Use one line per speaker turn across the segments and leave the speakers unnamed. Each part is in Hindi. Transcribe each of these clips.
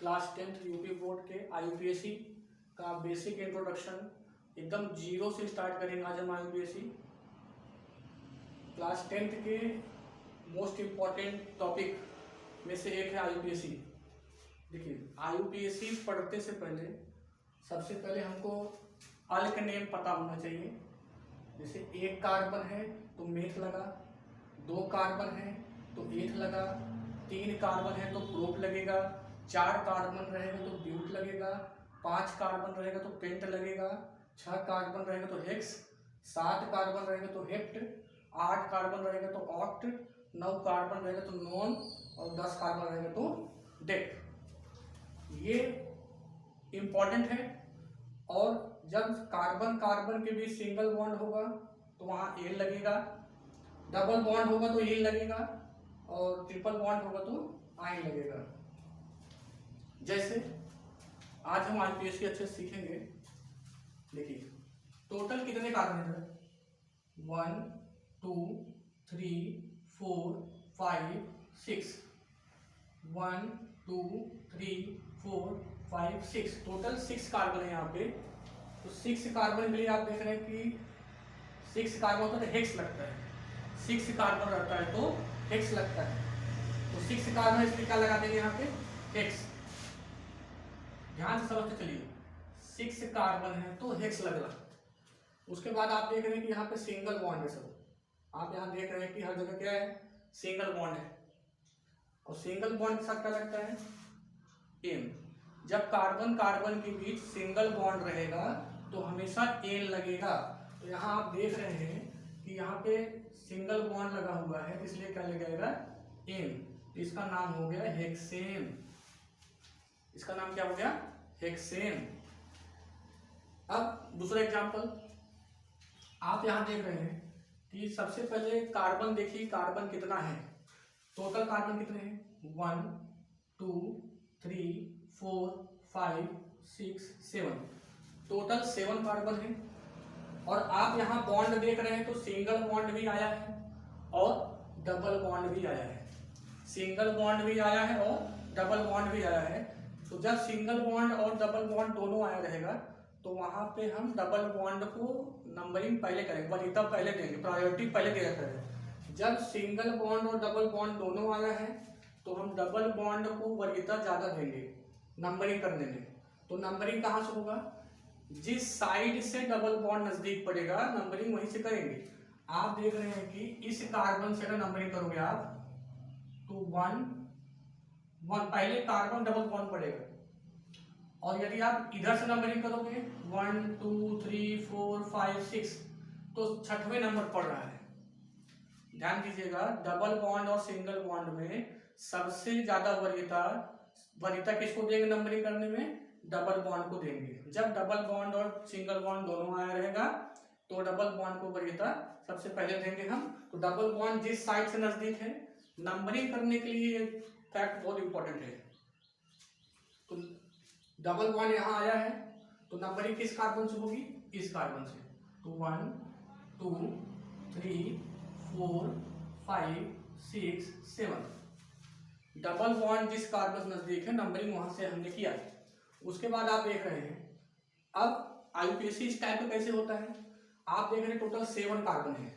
क्लास 10th यूपी बोर्ड के IUPAC का बेसिक इंट्रोडक्शन एकदम जीरो से स्टार्ट करेंगे। आज हम IUPAC क्लास 10th के मोस्ट इम्पॉर्टेंट टॉपिक में से एक है IUPAC। देखिए, IUPAC पढ़ते से पहले सबसे पहले हमको अल्क नेम पता होना चाहिए। जैसे एक कार्बन है तो मेथ लगा, दो कार्बन है तो एथ लगा, तीन कार्बन है तो प्रोप लगेगा, चार कार्बन रहेगा तो ब्यूट लगेगा, पांच कार्बन रहेगा तो पेंट लगेगा, छह कार्बन रहेगा तो हेक्स, सात कार्बन रहेगा तो हेप्ट, आठ कार्बन रहेगा तो ऑक्ट, नौ कार्बन रहेगा तो नॉन और 10 कार्बन रहेगा तो डेक। ये इम्पॉर्टेंट है। और जब कार्बन कार्बन के बीच सिंगल बॉन्ड होगा तो वहाँ एल लगेगा, डबल बॉन्ड होगा तो एल लगेगा और ट्रिपल बॉन्ड होगा तो आइन लगेगा। जैसे आज हम IUPAC अच्छे से सीखेंगे। देखिए, टोटल कितने कार्बन है? 1 2 3 4 5 6। 1 2 3 4 5 6, टोटल 6 कार्बन है यहाँ पे। तो 6 कार्बन के लिए आप देख रहे हैं कि 6 कार्बन होता है तो हेक्स लगता है, 6 कार्बन रहता है तो हेक्स लगता है। तो 6 कार्बन इसलिए क्या लगा देंगे यहाँ पे? हेक्स। ध्यान से समझते चलिए, 6 कार्बन है तो हेक्स लगला। उसके बाद आप देख रहे हैं कि यहाँ पे सिंगल बॉन्ड है। सब आप यहाँ देख रहे हैं कि हर जगह क्या है? सिंगल बॉन्ड है। और सिंगल बॉन्ड के साथ क्या लगता है? एन। जब कार्बन कार्बन के बीच सिंगल बॉन्ड रहेगा तो हमेशा एन लगेगा। तो यहाँ आप देख रहे हैं कि यहाँ पे सिंगल बॉन्ड लगा हुआ है, इसलिए क्या लग जाएगा? एन। तो इसका नाम हो गया हेक्सेन। इसका नाम क्या हो गया? हेक्सेन। अब दूसरा एग्जांपल आप यहाँ देख रहे हैं कि सबसे पहले कार्बन देखिए, कार्बन कितना है? टोटल कार्बन कितने हैं? 1 2 3 4 5 6 7, टोटल 7 कार्बन है। और आप यहाँ बॉन्ड देख रहे हैं तो सिंगल बॉन्ड भी आया है और डबल बॉन्ड भी आया है। सिंगल बॉन्ड भी आया है और डबल बॉन्ड भी आया है। तो जब सिंगल बॉन्ड और डबल बॉन्ड दोनों आया रहेगा तो वहां पे हम डबल बॉन्ड को नंबरिंग पहले करेंगे, वरीयता पहले देंगे, प्रायोरिटी पहले दिया करेंगे। जब सिंगल बॉन्ड और डबल बॉन्ड दोनों आया है तो हम डबल बॉन्ड को वरीयता ज्यादा देंगे नंबरिंग करने में। तो नंबरिंग कहाँ से होगा? जिस साइड से डबल बॉन्ड नजदीक पड़ेगा नंबरिंग वहीं से करेंगे। आप देख रहे हैं कि इस कार्बन से अगर नंबरिंग करोगे आप तो 1 1 पहले कार्बन डबल बॉन्ड पड़ेगा। और यदि आप इधर से नंबरिंग करोगे 1 2 3 4 5 6 तो 6वें नंबर पड़ रहा है। ध्यान दीजिएगा, डबल बॉन्ड और सिंगल बॉन्ड में सबसे ज्यादा वरीयता किसको देंगे नंबरिंग करने में? डबल बॉन्ड को देंगे। जब डबल बॉन्ड और सिंगल बॉन्ड दोनों आया रहेगा तो डबल बॉन्ड को वरीयता सबसे पहले देंगे हम। तो डबल बॉन्ड जिस साइड से नजदीक है, नंबरिंग करने के लिए फैक्ट बहुत इंपॉर्टेंट है। तो डबल बॉन्ड यहाँ आया है तो नंबरिंग किस कार्बन से होगी? इस कार्बन से। तो 1 2 3 4 5 6 7, डबल बॉन्ड जिस कार्बन से नजदीक है नंबरिंग वहां से हमने किया। उसके बाद आप देख रहे हैं अब IUPAC इस टाइप का कैसे होता है। आप देख रहे हैं टोटल 7 कार्बन है।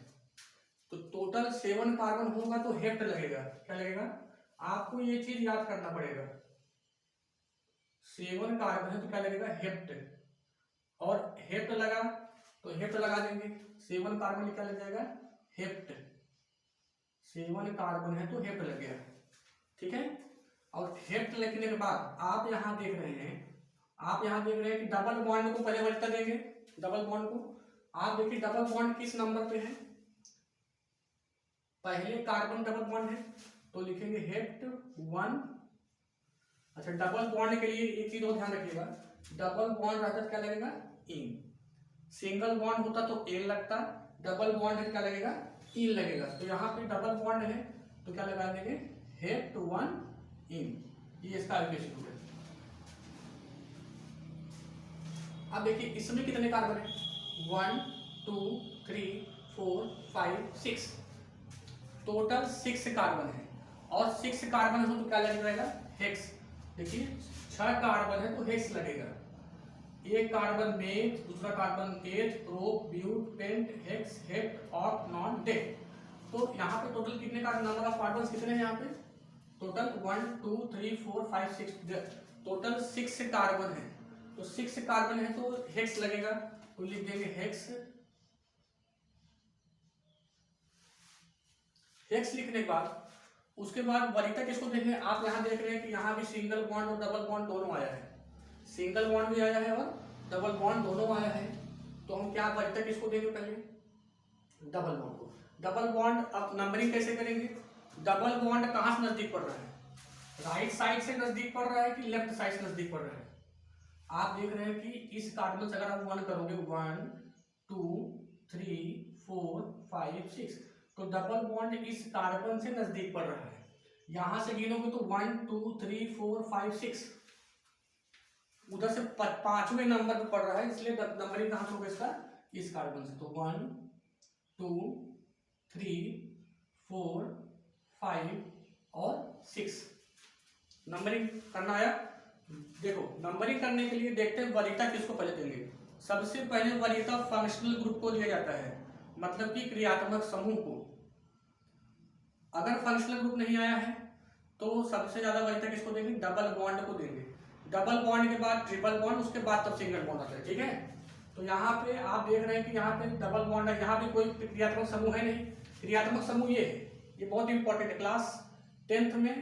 तो टोटल 7 कार्बन होगा तो हेप्ट लगेगा। क्या लगेगा? आपको ये चीज याद करना पड़ेगा। 7 कार्बन है तो क्या लगेगा? हेप्ट। और हेप्ट लगा तो हेप्ट लगा देंगे। 7 कार्बन क्या लग जाएगा? हेप्ट। 7 कार्बन है तो हेप्ट लग गया। ठीक है। और हेप्ट लिखने के बाद आप यहाँ देख रहे हैं कि डबल बॉन्ड को पहले वरीयता देंगे। डबल बॉन्ड को आप देखिए, डबल बॉन्ड किस नंबर पे है? पहले कार्बन डबल बॉन्ड है तो लिखेंगे हेप्ट 1। अच्छा, डबल बॉन्ड के लिए एक चीज और ध्यान रखिएगा, डबल बॉन्ड रहता तो क्या लगेगा? इन। सिंगल बॉन्ड होता तो एल लगता, डबल बॉन्ड है क्या लगेगा? इन लगेगा। तो यहाँ पे डबल बॉन्ड है तो क्या लगा देंगे? हेप्ट 1 इन। ये इसका एप्लीकेशन हो गया। अब देखिए इसमें कितने कार्बन है? 1 2 3 4 5 6, टोटल 6 कार्बन है। और 6 कार्बन हो तो क्या लग जाएगा? हेक्स। देखिए 6 कार्बन है तो हेक्स लगेगा। एक कार्बन मेथ, दूसरा carbon eth, prop, but, pent, hex, hept, oct, non, dec. तो यहाँ पे टोटल कितने कार्बन, नंबर ऑफ कार्बन कितने हैं यहाँ पे? टोटल 1 2 3 4 5 6, टोटल 6 कार्बन है। तो 6 कार्बन है तो हेक्स लगेगा, तो लिख देंगे हेक्स। हेक्स लिखने के बाद उसके बाद वरीयता किसको देंगे? आप यहाँ देख रहे हैं कि यहाँ भी सिंगल बॉन्ड और डबल बॉन्ड दोनों आया है, सिंगल बॉन्ड भी आया है और डबल बॉन्ड दोनों आया है। तो हम क्या वरीयता किसको देंगे? पहले डबल बॉन्ड को। डबल बॉन्ड अब नंबरिंग कैसे करेंगे? डबल बॉन्ड कहाँ से नजदीक पड़ रहा है? राइट साइड से नजदीक पड़ रहा है कि लेफ्ट साइड से नजदीक पड़ रहा है? आप देख रहे हैं कि इस कार्बन से अगर आप 1 करोगे 1 2 3 4 5 6, तो डबल बॉन्ड इस कार्बन से नजदीक पड़ रहा है। यहां से गिनोगे तो 1 2 3 4 5 6, उधर से 5वें नंबर पे पड़ रहा है, इसलिए नंबरिंग कहां से होगा इसका? इस कार्बन से। तो 1 2 3 4 5 और 6 नंबरिंग करना आया। देखो नंबरिंग करने के लिए देखते हैं वरीयता किसको पहले देंगे। सबसे पहले वरीयता फंक्शनल ग्रुप को दिया जाता है, मतलब कि क्रियात्मक समूह को। अगर फंक्शनल ग्रुप नहीं आया है तो सबसे ज्यादा वरीयता किसको देंगे? डबल बॉन्ड को देंगे। डबल बॉन्ड के बाद ट्रिपल बॉन्ड, उसके बाद तब सिंगल बॉन्ड आता है। ठीक है, तो यहाँ पे आप देख रहे हैं कि यहाँ पे डबल बॉन्ड है, यहाँ भी कोई क्रियात्मक समूह है नहीं। क्रियात्मक समूह ये है, ये बहुत इंपॉर्टेंट है। क्लास 10th में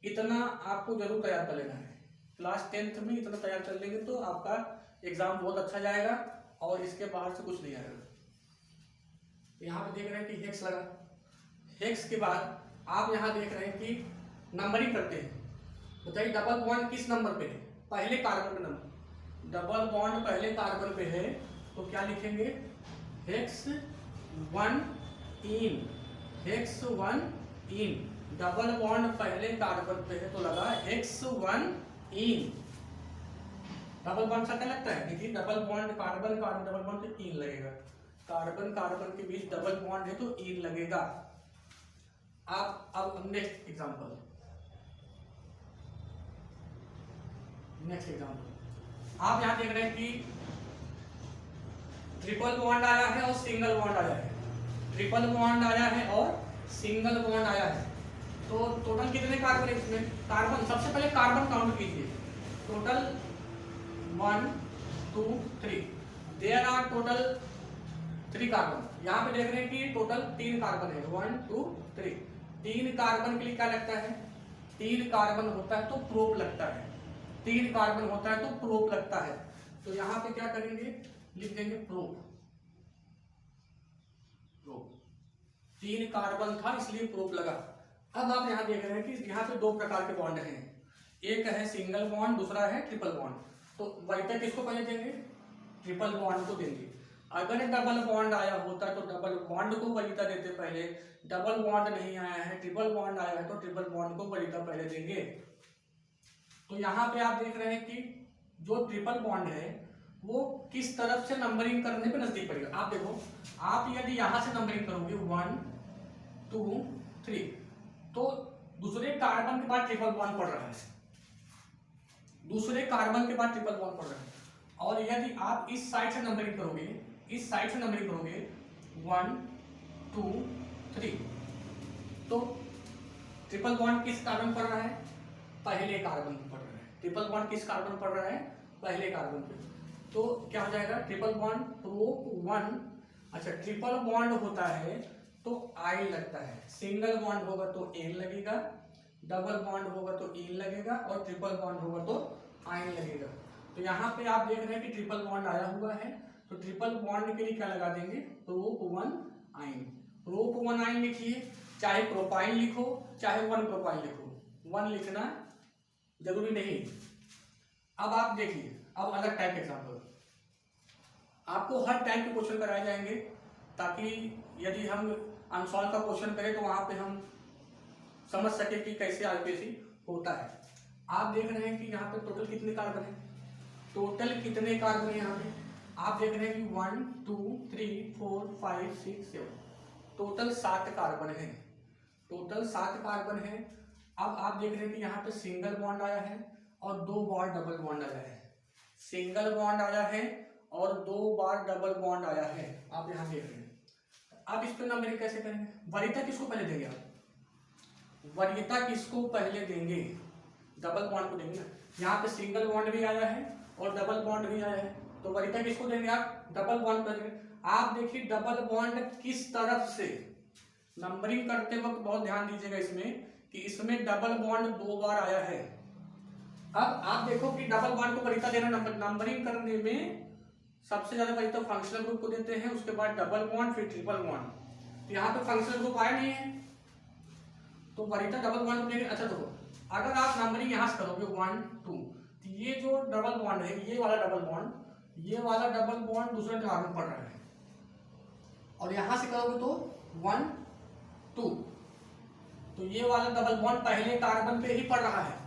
इतना आपको जरूर तैयार कर लेना है। क्लास 10th में इतना तैयार कर लेंगे तो आपका एग्जाम बहुत अच्छा जाएगा और इसके बाहर से कुछ नहीं आएगा। यहाँ पे देख रहे हैं कि हेक्स लगा। हेक्स के बाद आप यहाँ देख रहे हैं कि नंबरिंग करते हैं। बताइए डबल बॉन्ड किस नंबर पे है? पहले कार्बन पे नंबर। डबल बॉन्ड पहले कार्बन पे है तो क्या लिखेंगे? हेक्स 1 इन, हेक्स 1 इन। डबल बॉन्ड पहले कार्बन पे है तो लगा हेक्स 1 इन। डबल बॉन्ड सा क्या लगता है? देखिए double bond carbon carbon double bond तो इन लगेगा, कार्बन कार्बन के बीच डबल बॉन्ड है तो इन लगेगा। आप अब नेक्स्ट एग्जांपल, आप यहां देख रहे हैं कि ट्रिपल बॉन्ड आया है और सिंगल बॉन्ड आया है। ट्रिपल बॉन्ड आया है और सिंगल बॉन्ड आया है, तो टोटल कितने कार्बन है इसमें? कार्बन, सबसे पहले कार्बन काउंट कीजिए। Total 1 2 3, there are total 3 carbon. यहाँ पे देख रहे हैं कि टोटल 3 कार्बन है, 1 2 3। 3 कार्बन के लिए क्या लगता है? 3 कार्बन होता है तो प्रोप लगता है, 3 कार्बन होता है तो प्रोप लगता है। तो यहाँ पे क्या करेंगे? लिख देंगे प्रोप। प्रोप 3 कार्बन था इसलिए प्रोप लगा। अब आप यहाँ देख रहे हैं कि यहाँ पे 2 प्रकार के बॉन्ड हैं, एक है सिंगल बॉन्ड, दूसरा है ट्रिपल बॉन्ड। तो वरीयता किसको पहले देंगे? ट्रिपल बॉन्ड को देंगे। अगर डबल बॉन्ड आया होता तो डबल बॉन्ड को वरीयता देते पहले। डबल बॉन्ड नहीं आया है, ट्रिपल बॉन्ड आया है तो ट्रिपल बॉन्ड को वरीयता पहले देंगे। तो यहाँ पे आप देख रहे हैं कि जो ट्रिपल बॉन्ड है वो किस तरफ से नंबरिंग करने पे नजदीक पड़ेगा। आप देखो, आप यदि यहां से नंबरिंग करोगे 1 2 3, तो दूसरे कार्बन के बाद ट्रिपल बॉन्ड पड़ रहा है, दूसरे कार्बन के बाद ट्रिपल बॉन्ड पड़ रहा है। और यदि आप इस साइड से नंबरिंग करोगे, इस साइड से नंबरिंग करोगे 1 2 3, तो ट्रिपल बॉन्ड किस कार्बन पड़ रहा है? पहले कार्बन पे पड़ रहा है। ट्रिपल बॉन्ड किस कार्बन पड़ रहा है? पहले कार्बन पे। तो क्या हो जाएगा? Triple bond prop 1। अच्छा, ट्रिपल बॉन्ड होता है तो आई लगता है, सिंगल बॉन्ड होगा तो एन लगेगा, डबल बॉन्ड होगा तो इन लगेगा और ट्रिपल बॉन्ड होगा तो आइन लगेगा। तो यहाँ पे आप देख रहे हैं कि ट्रिपल बॉन्ड आया हुआ है, तो ट्रिपल बॉन्ड के लिए क्या लगा देंगे? प्रोप 1 आइन। प्रोप 1 आइन लिखिए, चाहे प्रोपाइन लिखो चाहे 1 प्रोपाइन लिखो, 1 लिखना जरूरी नहीं। अब आप देखिए, अब अलग टाइप के एग्जाम्पल, आपको हर टाइप के क्वेश्चन कराए जाएंगे ताकि यदि हम अनसॉल्व का क्वेश्चन करें तो वहां पे हम समझ सके कि कैसे आईपीएससी होता है। आप देख रहे हैं कि यहाँ पे टोटल कितने कार्बन है? टोटल कितने कार्बन है यहाँ पे? आप देख रहे हैं कि 1 2 3 4 5 6 7, टोटल 7 कार्बन है। टोटल 7 कार्बन है। अब आप देख रहे हैं कि यहाँ पे सिंगल बॉन्ड आया है और 2 बार डबल बॉन्ड आया है, सिंगल बॉन्ड आया है और 2 बार डबल बॉन्ड आया है। आप यहाँ देख रहे हैं। अब इस पर नंबरिंग कैसे करेंगे? वरीयता किसको पहले देंगे आप? वरीयता किसको पहले देंगे? डबल बॉन्ड को देंगे ना। यहाँ पे सिंगल बॉन्ड भी आया है और डबल बॉन्ड भी आया है, तो वरीयता किसको देंगे आप? डबल बॉन्ड करेंगे। आप देखिए डबल बॉन्ड किस तरफ से, नंबरिंग करते वक्त बहुत ध्यान दीजिएगा इसमें कि इसमें डबल बॉन्ड 2 बार आया है। अब आप देखो कि डबल बॉन्ड को वरीयता देना, नंबरिंग करने में सबसे ज्यादा वरीयता फंक्शनल ग्रुप को देते हैं, उसके बाद डबल बॉन्ड, फिर ट्रिपल बॉन्ड। तो यहाँ पे फंक्शनल ग्रुप आया नहीं है तो वरीयता डबल बॉन्ड को देंगे। अच्छा देखो, अगर आप नंबरिंग यहाँ से करोगे 1 2, तो ये जो डबल बॉन्ड है, ये वाला डबल बॉन्ड, ये वाला डबल बॉन्ड दूसरे कार्बन पड़ रहा है, और यहां से करोगे तो 1 2, तो ये वाला डबल बॉन्ड पहले कार्बन पे ही पड़ रहा है।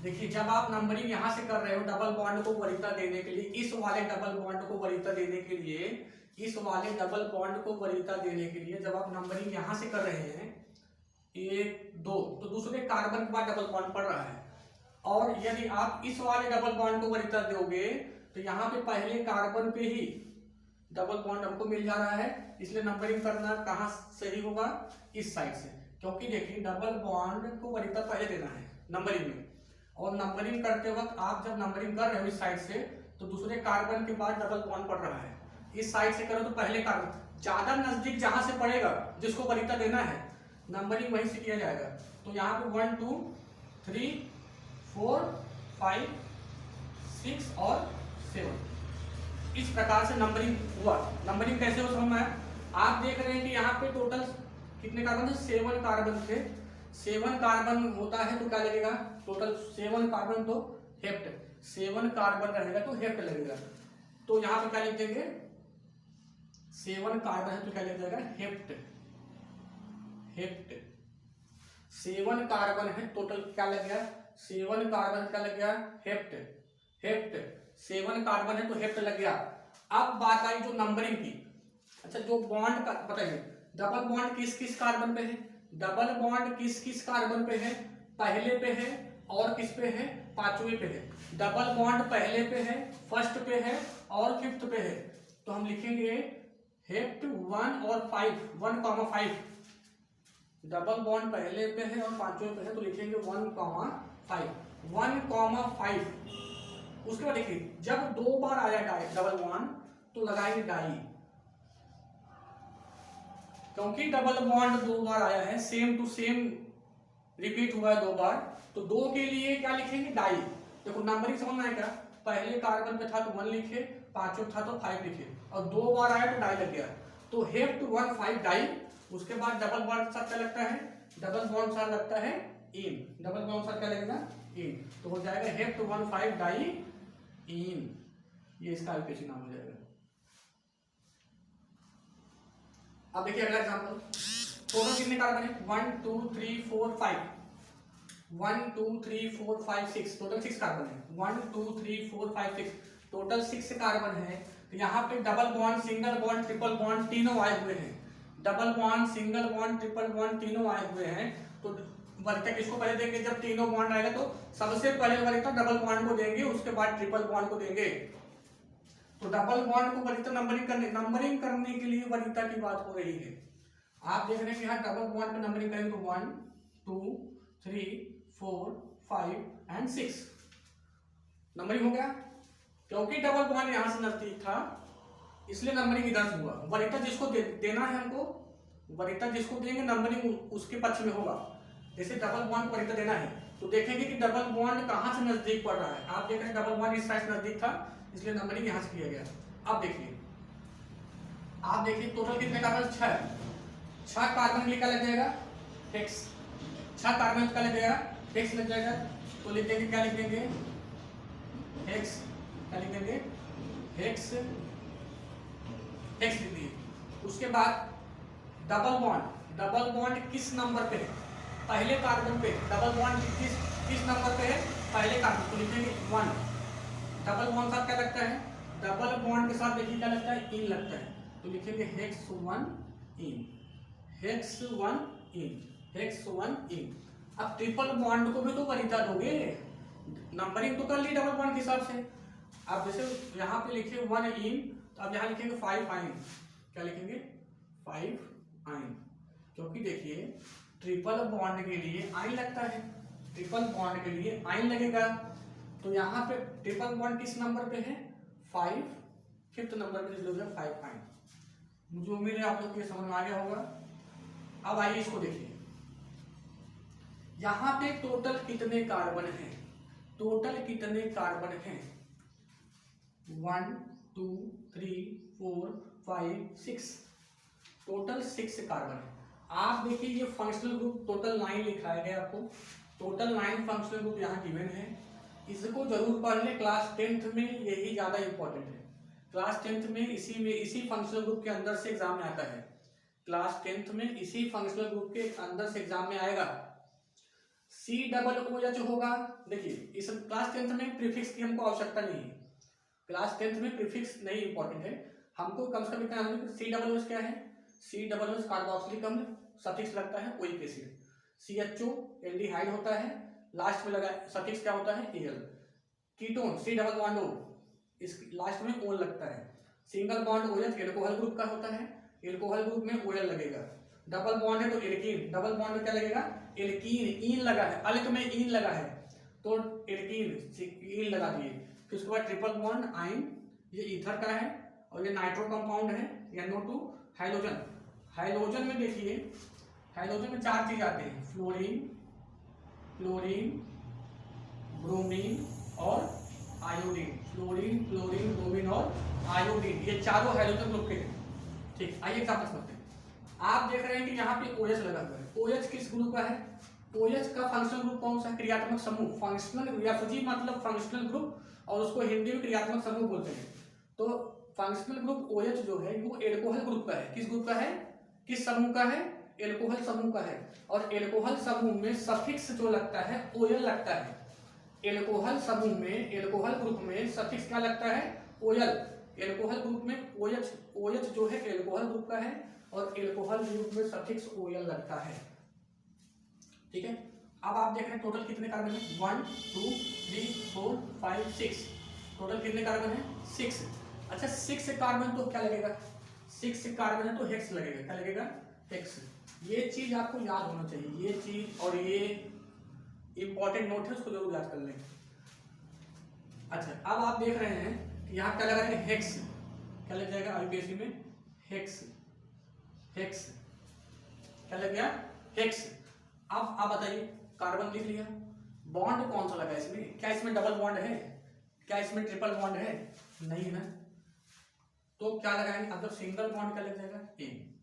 देखिए जब आप नंबरिंग यहां से कर रहे हो डबल बॉन्ड को वरीयता देने के लिए, इस वाले डबल बॉन्ड को वरीयता देने के लिए, इस वाले डबल बॉन्ड को वरीयता देने के लिए जब आप नंबरिंग यहां से कर रहे हैं 1 2, तो दूसरे कार्बन के बाद डबल बॉन्ड पड़ रहा है। और यदि आप इस वाले डबल बॉन्ड को वरीयता दोगे तो यहाँ पे पहले कार्बन पे ही डबल बॉन्ड हमको मिल जा रहा है, इसलिए नंबरिंग करना कहाँ सही होगा? इस साइड से, क्योंकि देखिए डबल बॉन्ड को वरीयता पहले देना है नंबरिंग में, और नंबरिंग करते वक्त आप जब नंबरिंग कर रहे हो इस साइड से तो दूसरे कार्बन के बाद डबल बॉन्ड पड़ रहा है। इस साइड से करो तो पहले कार्बन ज्यादा नजदीक जहां से पड़ेगा जिसको वरीयता देना है, नंबरिंग वहीं से किया जाएगा। तो यहाँ पे 1 2 3 4 5 6 और 7 इस प्रकार से नंबरिंग हुआ। नंबरिंग कैसे हो समझ में आया? आप देख रहे हैं कि यहाँ पे टोटल कितने कार्बन थे? 7 कार्बन थे। 7 कार्बन होता है तो क्या लगेगा? टोटल 7 कार्बन तो हेप्ट, 7 कार्बन रहेगा तो हेप्ट लगेगा। तो यहाँ पे क्या लिख देंगे? 7 कार्बन है तो क्या लिख जाएगा? हेप्ट। हेप्ट 7 कार्बन है, टोटल क्या लग गया? 7 कार्बन क्या लग गया? हेप्ट। हेप्ट 7 कार्बन है तो हेप्ट लग गया। अब बात आई जो नंबरिंग की। अच्छा जो बॉन्ड का बताइए, डबल बॉन्ड किस किस कार्बन पे है? डबल बॉन्ड किस किस कार्बन पे है? पहले पे है और किस पे है? 5वें पे है। डबल बॉन्ड पहले पे है, फर्स्ट पे है और 5th पे है। तो हम लिखेंगे हेप्ट 1 और 5, 1,5। डबल बॉन्ड पहले पे है और 5वें पे है तो लिखेंगे 1,5, 1,5। उसके बाद देखिए जब 2 बार आया डबल बॉन्ड तो लगाएंगे डाई, क्योंकि डबल बॉन्ड 2 बार आया है, सेम टू सेम रिपीट हुआ है 2 बार, तो 2 के लिए क्या लिखेंगे? डाई। देखो नंबरिंग समझ में आएगा, पहले कार्बन पे था तो 1 लिखे, 5वें था तो 5 लिखे, और 2 बार आया तो डाई लग गया। तो हेप्ट 1 5 डाई। उसके बाद डबल बॉन्ड के साथ क्या लगता है? डबल बॉन्ड साथ लगता है इन, डबल बॉन्ड साथ क्या लगेगा? इन। तो हो जाएगा हेप्ट 1 5 डाई इन, ये इसका आईपीएसी नाम हो जाएगा। अब देखिए अगला एग्जांपल, टोटल कितने कार्बन है? 1 2 3 4 5, 1 2 3 4 5 6, टोटल 6 कार्बन है। 1 2 3 4 5 6, टोटल 6 कार्बन है। तो यहाँ पे double bond, single bond, triple bond तीनों आए हुए हैं। Double bond, single bond, triple bond तीनों आए हुए हैं। तो वरीयता किसको पहले देंगे? जब तीनों बॉन्ड आएगा तो सबसे पहले वरीयता डबल बॉन्ड को देंगे, उसके बाद ट्रिपल बॉन्ड को देंगे। तो डबल बॉन्ड को वरीयता नंबरिंग करने के लिए वरीयता की बात हो रही है। आप देख रहे हैं कि यहाँ डबल बॉन्ड पे नंबरिंग करेंगे तो 1 2 3 4 5 एंड 6 नंबरिंग हो गया। क्योंकि डबल बॉन्ड यहाँ से नजदीक था इसलिए नंबरिंग इधर से हुआ। वरीयता जिसको देना है हमको, वरीयता जिसको देंगे नंबरिंग उसके पक्ष में होगा। जैसे डबल बॉन्ड को वरीयता देना है तो देखेंगे कि डबल बॉन्ड कहाँ से नजदीक पड़ रहा है। आप देख रहे हैं डबल बॉन्ड इस साइड नजदीक था इसलिए नंबरिंग यहाँ से किया गया। अब देखिए, आप देखिए टोटल कितने कार्बन? 6 कार्बन के लिए क्या लग जाएगा? हेक्स। 6 कार्बन का लग जाएगा, हेक्स लग जाएगा। तो लिख देंगे, क्या लिख देंगे? हेक्स। क्या लिख देंगे? हेक्स। हेक्स लिख दिए। उसके बाद डबल बॉन्ड किस नंबर पे है? पहले कार्बन पे। डबल बॉन्ड किस नंबर पे है? पहले कार्बन। तो लिखेंगे 1। डबल बॉन्ड साथ क्या लगता है? डबल बॉन्ड के साथ देखिए क्या लगता है? इन लगता है। तो लिखेंगे हेक्स 1 इन, हेक्स 1 इन, हेक्स 1 इन। अब ट्रिपल बॉन्ड को भी तो वरीयता दोगे, नंबरिंग तो कर ली डबल बॉन्ड के हिसाब से। आप जैसे यहाँ पे लिखे 1 इन, तो आप यहाँ लिखेंगे 5 आइन। क्या लिखेंगे? 5 आइन, क्योंकि देखिए ट्रिपल बॉन्ड के लिए आइन लगता है, ट्रिपल बॉन्ड के लिए आइन लगेगा। तो यहाँ पे ट्रिपल बॉन्ड किस नंबर पे है? 5, 5th नंबर पे जो है 5 आइन। मुझे उम्मीद है आप लोग को ये समझ में आ गया होगा। अब आइए इसको देखिए, यहाँ पे टोटल कितने कार्बन हैं? टोटल कितने कार्बन हैं? 1 2 3 4 5 6, टोटल 6 कार्बन है। आप देखिए ये फंक्शनल ग्रुप टोटल 9 लिखाया गया आपको, टोटल 9 फंक्शनल ग्रुप यहाँ गिवन है। इसको जरूर पढ़ लें, क्लास 10th में यही ज्यादा इंपॉर्टेंट है। क्लास 10th में इसी फंक्शनल ग्रुप के अंदर से एग्जाम में आता है। क्लास 10th में इसी फंक्शनल ग्रुप के अंदर से एग्जाम में आएगा। COOH होगा। देखिए इस क्लास 10th में प्रीफिक्स की हमको आवश्यकता नहीं है, क्लास 10th में प्रीफिक्स नहीं इंपॉर्टेंट है, हमको कम से कम इतना COOH क्या है? COOH कार्बोक्सिलिक अम्ल, सफिक्स लगता है ओइक एसिड। CHO एल्डिहाइड होता है, लास्ट में लगा सफिक्स क्या होता है? Al। कीटोन C+O, इस लास्ट में OL लगता है। Single bond OH alcohol group का होता है, एल्कोहल ग्रुप में OL लगेगा। डबल बॉन्ड है तो एल्कीन, डबल बॉन्ड में क्या लगेगा? एल्कीन, ईन लगा है, अल्क में ईन लगा है तो एल्कीन, ईन लगा दिए। फिर उसके बाद ट्रिपल बॉन्ड आइन, ये ईथर का है और ये नाइट्रो कंपाउंड है, NO2। हाइड्रोजन, हाइड्रोजन में देखिए, हाइड्रोजन में 4 चीज आते हैं, फ्लोरीन, क्लोरीन, ब्रोमीन और आयोडीन। फ्लोरीन, क्लोरीन, ब्रोमीन और आयोडीन, ये चारों हाइड्रोजन ग्रुप के हैं। ठीक, आइए एग्जांपल समझते हैं। आप देख रहे हैं कि यहाँ पे OH लगा हुआ है। OH किस ग्रुप का है? OH का फंक्शनल ग्रुप कौन सा है? क्रियात्मक समूह। फंक्शनल या मतलब फंक्शनल ग्रुप, और उसको हिंदी में क्रियात्मक समूह बोलते हैं। तो फंक्शनल ग्रुप OH जो है वो एल्कोहल ग्रुप का है। किस ग्रुप का है? किस समूह का है? एल्कोहल समूह का है। और एल्कोहल समूह में सफिक्स जो लगता है OL लगता है। एल्कोहल समूह में, एल्कोहल ग्रुप में सफिक्स क्या लगता है? OL। एल्कोहल ग्रुप में OH जो है एल्कोहल ग्रुप का है और एल्कोहल ग्रुप में सफिक्स OL लगता है। ठीक है, अब आप देख रहे हैं टोटल कितने कार्बन है? 1 2 3 4 5 6, टोटल कितने कार्बन है? 6। अच्छा 6 कार्बन तो क्या लगेगा? 6 कार्बन है तो हेक्स लगेगा। क्या लगेगा? हेक्स। ये चीज आपको याद होना चाहिए, ये चीज, और ये इंपॉर्टेंट नोट है, उसको जरूर याद कर लें। अच्छा अब आप देख रहे हैं कि यहाँ क्या लगा है? हेक्स। क्या लग जाएगा आईपीएससी में? हेक्स, हेक्स क्या लग गया? हेक्स। अब आप बताइए, कार्बन लिख लिया, बॉन्ड कौन सा लगा इसमें? क्या इसमें डबल बॉन्ड है? क्या इसमें ट्रिपल बॉन्ड है? नहीं है ना, तो क्या लगाएंगे? अब जब सिंगल बॉन्ड क्या लग जाएगा? एन।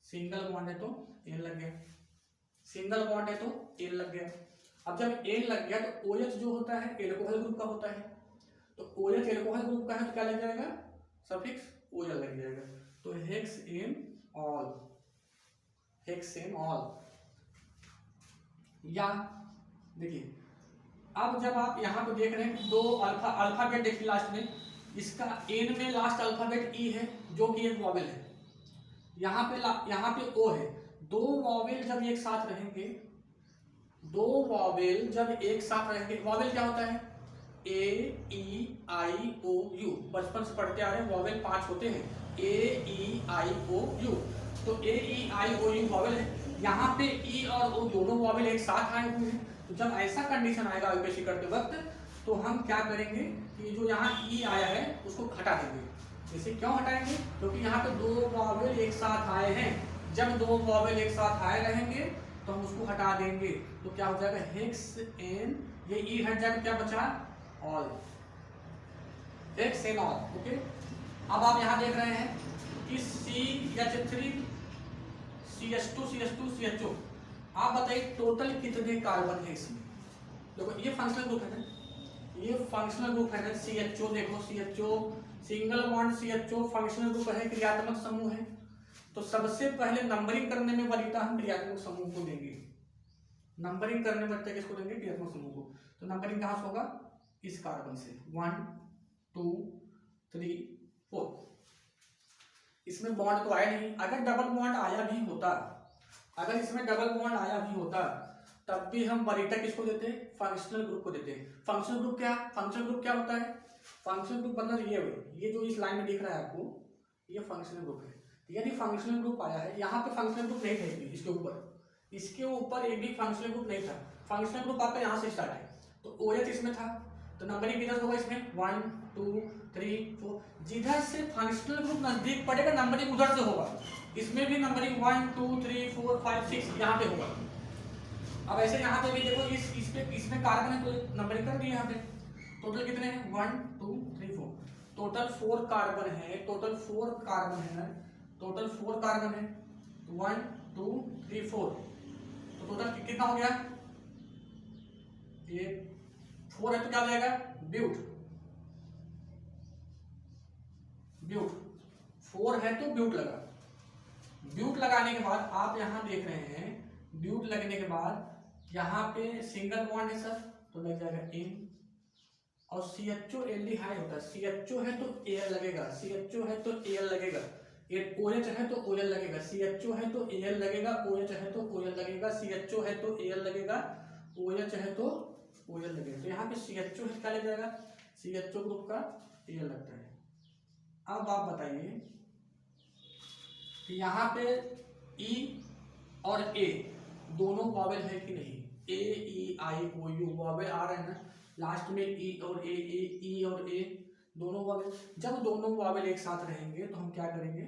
सिंगल बॉन्ड है तो एन लग गया, सिंगल बॉन्ड है तो एन लग गया। अब जब एन लग गया तो OH जो होता है एल्कोहल ग्रुप का होता है, तो OH एल्कोहल ग्रुप का है तो क्या लग जाएगा? सफिक्स OL लग जाएगा। तो hexanol, hexanol. या देखिए अब जब आप यहाँ पे देख रहे हैं 2 अल्फाबेट देखिए लास्ट में, इसका एन में लास्ट अल्फाबेट ई है जो कि एक वॉवेल है, यहाँ पे ओ है। 2 वॉवेल जब एक साथ रहेंगे, 2 वॉवेल जब एक साथ रहेंगे, वॉवेल क्या होता है? AEIOU, बचपन से पढ़ते आ रहे हैं, वॉवेल 5 होते हैं, AEIOU। तो AEIOU वॉवेल है, यहाँ पे ई और ओ दोनों वॉवेल एक साथ आए हुए हैं। तो जब ऐसा कंडीशन आएगा आईपीएससी करते वक्त, तो हम क्या करेंगे कि जो यहाँ ई आया है उसको हटा देंगे। इसे क्यों हटाएंगे? क्योंकि यहाँ पे 2 वॉवेल एक साथ आए हैं, जब 2 वॉवेल एक साथ आए रहेंगे तो हम उसको हटा देंगे, तो क्या हो जाएगा? हेक्स एन, ये ई हट जाएगा, क्या बचा? Ol, hexanol. Okay, अब आप यहाँ देख रहे हैं कि CH3 CH2 CH2 CHO। आप बताइए टोटल कितने कार्बन है इसमें? देखो ये फंक्शनल ग्रुप है ना, ये फंक्शनल ग्रुप है ना, CHO देखो, CHO single bond, CHO functional group है, क्रियात्मक समूह है। तो सबसे पहले नंबरिंग करने में वरीयता हम क्रियात्मक समूह को देंगे, नंबरिंग करने में वरीयता किसको देंगे? क्रियात्मक समूह को। तो नंबरिंग कहाँ से होगा? इस कार्बन से, 1 2 3 4। इसमें बॉन्ड तो आया नहीं, अगर डबल बॉन्ड आया भी होता, अगर इसमें डबल बॉन्ड आया भी होता तब भी हम वरीयता किसको देते हैं, फंक्शनल ग्रुप को देते हैं। फंक्शनल ग्रुप क्या होता है, फंक्शनल ग्रुप मतलब ये जो इस लाइन में दिख रहा है आपको, ये फंक्शनल ग्रुप है। यदि फंक्शनल ग्रुप आया है, यहाँ पे फंक्शनल ग्रुप नहीं था, इसके ऊपर एक भी फंक्शनल ग्रुप नहीं था। फंक्शनल ग्रुप आपका यहाँ से स्टार्ट है, तो OH इसमें था, तो नंबरिंग किधर होगा इसमें 1 2 3 4, जिधर से फंक्शनल ग्रुप नजदीक पड़ेगा नंबरिंग उधर से होगा। इसमें भी नंबरिंग 1 2 3 4 5 6 यहाँ पे होगा। अब ऐसे यहाँ पे भी देखो, इसमें कार्बन है तो नंबरिंग कर दिया यहाँ पे। टोटल कितने हैं 1 2 3 4, टोटल 4 कार्बन है, टोटल 4 कार्बन है 1 2 3 4, तो टोटल कितना हो गया, ये 4 है तो क्या हो जाएगा ब्यूट 4 है तो ब्यूट लगा। ब्यूट लगाने के बाद आप यहाँ देख रहे हैं, ब्यूट लगने के बाद यहाँ पे सिंगल बॉन्ड है सर, तो लग जाएगा इन, और CHO एल्डिहाइड होता है, CHO है तो Al लगेगा, CHO है तो Al लगेगा, OH है तो OL लगेगा, CHO है तो Al लगेगा, OH है तो OL लगेगा, CHO है तो Al लगेगा, OH है तो OL लगेगा। तो यहाँ पे CHO है क्या लग जाएगा, CHO ग्रुप का Al लगता है। अब आप बताइए कि यहाँ पे E और A दोनों वॉवेल है कि नहीं, A E I O U vowel आ रहे हैं ना, लास्ट में E और A, E और A दोनों वॉवेल। जब दोनों वॉवेल एक साथ रहेंगे तो हम क्या करेंगे,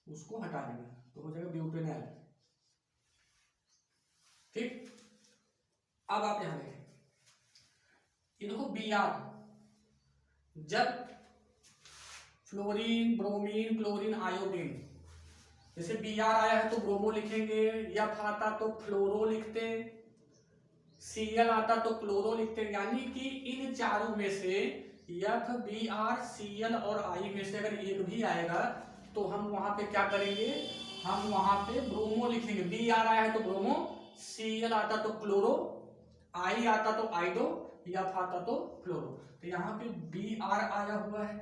उसको हटा देंगे, तो हो जाएगा ब्यूटेनॉल। ठीक, अब आप यहां देखें, ये देखो Br, जब फ्लोरीन ब्रोमीन क्लोरीन आयोडीन, जैसे Br आया है तो ब्रोमो लिखेंगे, F आता तो फ्लोरो लिखते, Cl आता तो क्लोरो लिखते, यानी कि इन चारों में से F Br Cl और I में से अगर एक भी आएगा तो हम वहां पे क्या करेंगे, हम वहां पे ब्रोमो लिखेंगे। Br आया है तो ब्रोमो, Cl आता तो क्लोरो, I आता तो आइडो, F आता तो फ्लोरो, तो यहाँ पे Br आया हुआ है।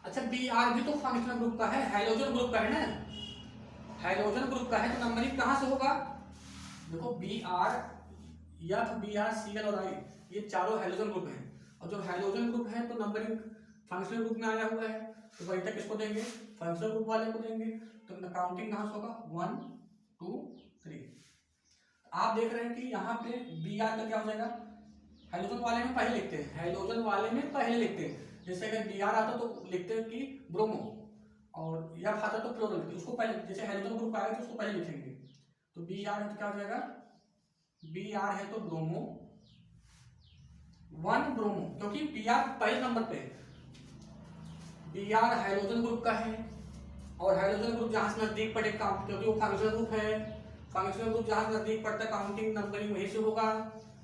अच्छा, Br भी तो फंक्शनल ग्रुप का है, हाइड्रोजन ग्रुप का है ना, हाइड्रोजन ग्रुप का है, तो नंबरिंग कहाँ से होगा, देखो Br F Br Cl और I ये चारों हाइड्रोजन ग्रुप हैं, और जब हाइड्रोजन ग्रुप है तो नंबरिंग फंक्शनल ग्रुप में आया हुआ है, तो वरीयता किसको देंगे, फंक्शनल ग्रुप वाले को देंगे। तो काउंटिंग कहाँ से होगा 1 2 3। आप देख रहे हैं कि यहाँ पे Br का क्या हो जाएगा, हाइड्रोजन वाले में पहले लिखते हैं, हाइड्रोजन वाले में पहले लिखते हैं। जैसे अगर Br आता तो लिखते हैं कि ब्रोमो, और F आता तो क्लोरो लिखते, उसको पहले, जैसे हाइड्रोजन ग्रुप आएगा तो उसको पहले लिखेंगे। तो Br है तो क्या हो जाएगा, Br है तो ब्रोमो 1 ब्रोमो, क्योंकि Br पहले नंबर पे है, Br हाइड्रोजन ग्रुप का है, और हाइड्रोजन ग्रुप जहां से नजदीक पड़े काउंट, क्योंकि वो फंक्शनल ग्रुप है, फंक्शनल ग्रुप जहां से नजदीक पड़ता है काउंटिंग नंबरिंग वहीं से होगा।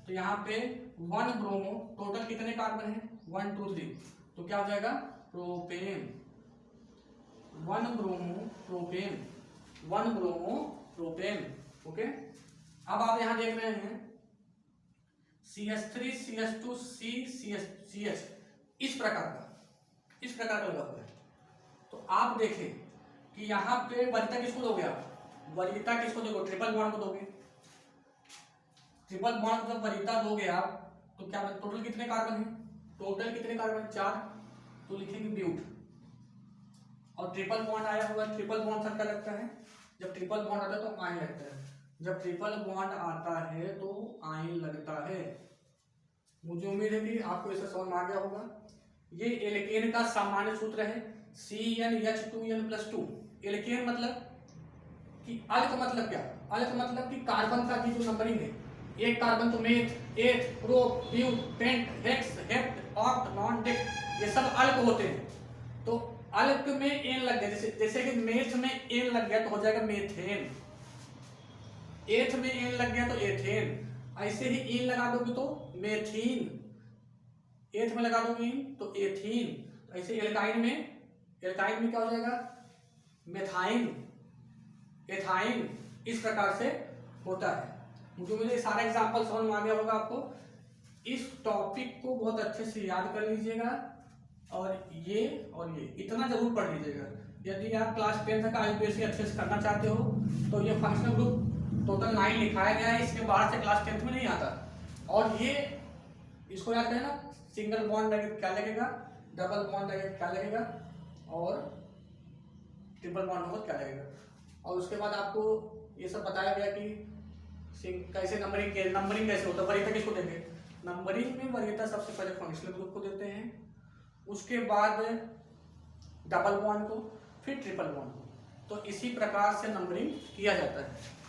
तो यहाँ पे 1 ब्रोमो, टोटल कितने कार्बन है 1 2 3, तो क्या हो जाएगा propane, 1 bromo propane, 1 bromo propane. Okay, अब आप यहां देख रहे हैं CH3 CH2 CH इस प्रकार का लगा हुआ है। तो आप देखें कि यहाँ पे वरीयता किसको दोगे, आप वरीयता किसको दोगे, ट्रिपल बॉन्ड को दोगे। ट्रिपल बॉन्ड जब वरीयता दोगे आप, तो क्या टोटल कितने कार्बन है, टोटल कितने कार्बन 4, तो लिखेंगे ब्यूट। और ट्रिपल बॉन्ड आया हुआ है, ट्रिपल बॉन्ड सर क्या लगता है, जब ट्रिपल बॉन्ड आता है तो आयन लगता है, जब ट्रिपल बॉन्ड आता है तो आयन लगता है। मुझे उम्मीद है कि आपको इसका समझ में आ गया होगा। ये एल्केन का सामान्य सूत्र है CnH2n+2। एल्केन मतलब कि अल्क मतलब क्या, अल्क मतलब कि कार्बन का जो नंबरिंग है, एक कार्बन तो meth eth pro but pent hex hept oct non dec, ये सब अल्क होते हैं। तो अल्क में एन लग गया, जैसे कि मेथ में एन लग गया तो हो जाएगा मेथेन, एथ में एन लग गया तो एथेन, ऐसे ही इन लगा दोगे तो मेथीन, एथ में लगा दोगे इन तो एथीन। ऐसे एल्काइन में क्या हो जाएगा मेथाइन, एथाइन, इस प्रकार से होता है। मुझे सारा एग्जांपल समझ में आ गया होगा आपको। इस टॉपिक को बहुत अच्छे से याद कर लीजिएगा, और ये इतना जरूर पढ़ लीजिएगा। यदि आप क्लास 10 तक IUPAC अच्छे से करना चाहते हो तो ये फंक्शनल ग्रुप टोटल 9 लिखाया गया है, इसके बाहर से क्लास 10th में नहीं आता। और ये इसको याद करें ना, सिंगल बॉन्ड लगेगा क्या लगेगा, डबल बॉन्ड लगेगा क्या लगेगा, और ट्रिपल बॉन्ड होगा क्या लगेगा। और उसके बाद आपको ये सब बताया गया कि कैसे नंबरिंग कैसे होता है। वरीयता किसको देंगे, नंबरिंग में वरीयता सबसे पहले फंक्शनल ग्रुप को देते हैं, उसके बाद डबल बॉन्ड को, फिर ट्रिपल बॉन्ड को। तो इसी प्रकार से नंबरिंग किया जाता है।